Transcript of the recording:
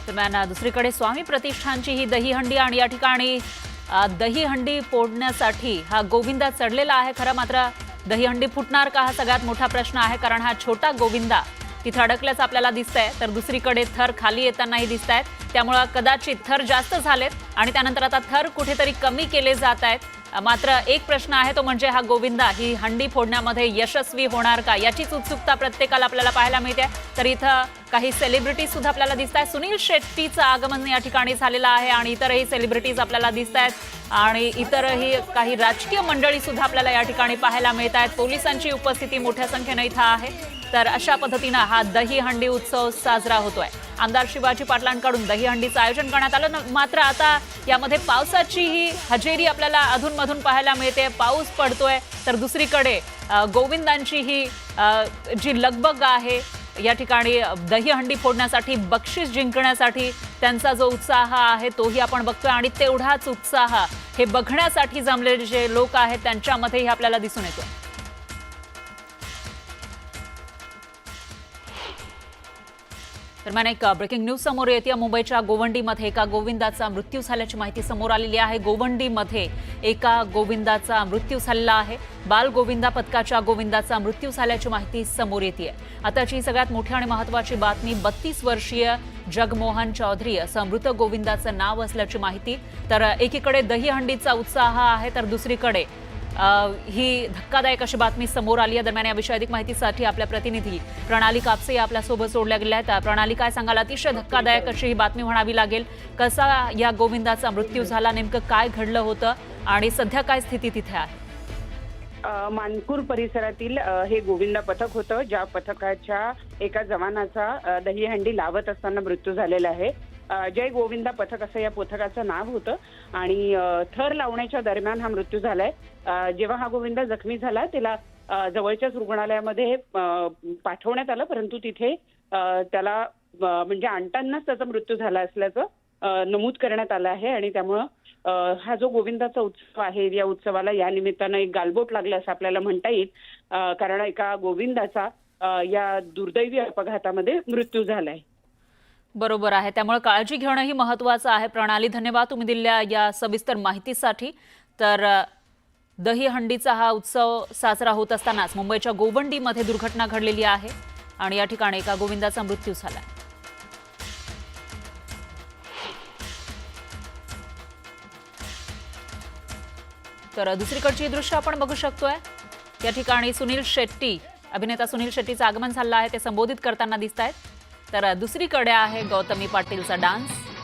दरम्यान दुसरीकडे स्वामी प्रतिष्ठानची ही दहीहंडी आणि या ठिकाणी दहीहंडी फोडण्यासाठी हा गोविंदा चढलेला आहे। खरं मात्र दहीहंडी फुटणार का हा सगळ्यात मोठा प्रश्न आहे, कारण हा छोटा गोविंदा तिथे अडकल्याचं आपल्याला दिसतंय, तर दुसरीकडे थर खाली येतानाही दिसत आहेत। त्यामुळे कदाचित थर जास्त झालेत आणि त्यानंतर आता थर कुठेतरी कमी केले जात आहेत। मात्र एक प्रश्न आहे तो म्हणजे हा गोविंदा ही हंडी फोडण्यामध्ये यशस्वी होणार का याचीच उत्सुकता प्रत्येकाला आपल्याला पाहायला मिळते। तर इथं काही सेलिब्रिटीज सुद्धा आपल्याला दिसत आहेत। सुनील शेट्टीचं आगमन या ठिकाणी झालेलं आहे आणि इतरही सेलिब्रिटीज आपल्याला दिसत आहेत आणि इतरही काही राजकीय मंडळी सुद्धा आपल्याला या ठिकाणी पाहायला मिळत आहेत। पोलिसांची उपस्थिती मोठ्या संख्येने इथं आहे। तर अशा पद्धतीने हा दहीहंडी उत्सव साजरा होतोय। आमदार शिवाजी पाटलांकडून दहीहंडीचं आयोजन करण्यात आलं, मात्र आता यामध्ये पावसाचीही हजेरी आपल्याला अधूनमधून पाहायला मिळते। पाऊस पडतोय, तर दुसरीकडे गोविंदांची ही जी लगबग आहे या ठिकाणी दहीहंडी फोडण्यासाठी, बक्षीस जिंकण्यासाठी त्यांचा जो उत्साह आहे तोही आपण बघतोय आणि तेवढाच उत्साह हे बघण्यासाठी जमलेले जे लोक आहेत त्यांच्यामध्येही आपल्याला दिसून येतो। दरम्यान एक ब्रेकिंग न्यूज समोर येते। मुंबईच्या गोवंडीमध्ये एका गोविंदाचा मृत्यू झाल्याची माहिती समोर आलेली आहे। गोवंडीमध्ये एका गोविंदाचा मृत्यू झालेला आहे। बाल गोविंदा पथकाच्या गोविंदाचा मृत्यू झाल्याची माहिती समोर येते। आताची सगळ्यात मोठी आणि महत्त्वाची बातमी, 32 वर्षीय जगमोहन चौधरी असं मृत गोविंदाचं नाव असल्याची माहिती। तर एकीकडे दहीहंडीचा उत्साह आहे, तर दुसरीकडे ही धक्कादायक अशी बातमी समोर आली आहे। दरम्यान याविषयी अधिक माहितीसाठी आपल्या प्रतिनिधी प्रणाली कापसे आपल्यासोबत जोडल्या गेल्या आहेत। प्रणाली, काय सांगाल? अतिशय धक्कादायक अशी ही बातमी म्हणावी लागेल। कसा या गोविंदाचा मृत्यू झाला, नेमकं काय घडलं होतं आणि सध्या काय स्थिती तिथे आहे? मानपूर परिसरातील हे गोविंदा पथक होतं, ज्या पथकाच्या एका जवानाचा दहीहंडी लावत असताना मृत्यू झालेला आहे। जय गोविंदा पथक असं या पथकाचं नाव होतं आणि थर लावण्याच्या दरम्यान हा मृत्यू झालाय। जेव्हा हा गोविंदा जखमी झाला त्याला जवळच्याच रुग्णालयामध्ये पाठवण्यात आलं, परंतु तिथे त्याला म्हणजे आणतानाच त्याचा मृत्यू झाला असल्याचं नमूद करण्यात आलं आहे आणि त्यामुळं हा जो गोविंदाचा उत्सव आहे या उत्सवाला या निमित्तानं एक गालबोट लागलं असं आपल्याला म्हणता येईल, कारण एका गोविंदाचा या दुर्दैवी अपघातामध्ये मृत्यू झालाय। बरोबर आहे, त्यामुळे काळजी घेणंही महत्त्वाचं आहे। प्रणाली, धन्यवाद तुम्ही दिलेल्या या सविस्तर माहितीसाठी। तर दहीहंडीचा हा उत्सव साजरा होत असतानाच मुंबईच्या गोवंडीमध्ये दुर्घटना घडलेली आहे आणि या ठिकाणी एका गोविंदाचा मृत्यू झाला। तर दुसरीकडची दृश्य आपण बघू शकतोय। या ठिकाणी सुनील शेट्टी, अभिनेता सुनील शेट्टीचं आगमन झालं आहे, ते संबोधित करताना दिसत आहेत। तर दुसरीकडे आहे गौतमी पाटीलचा डान्स।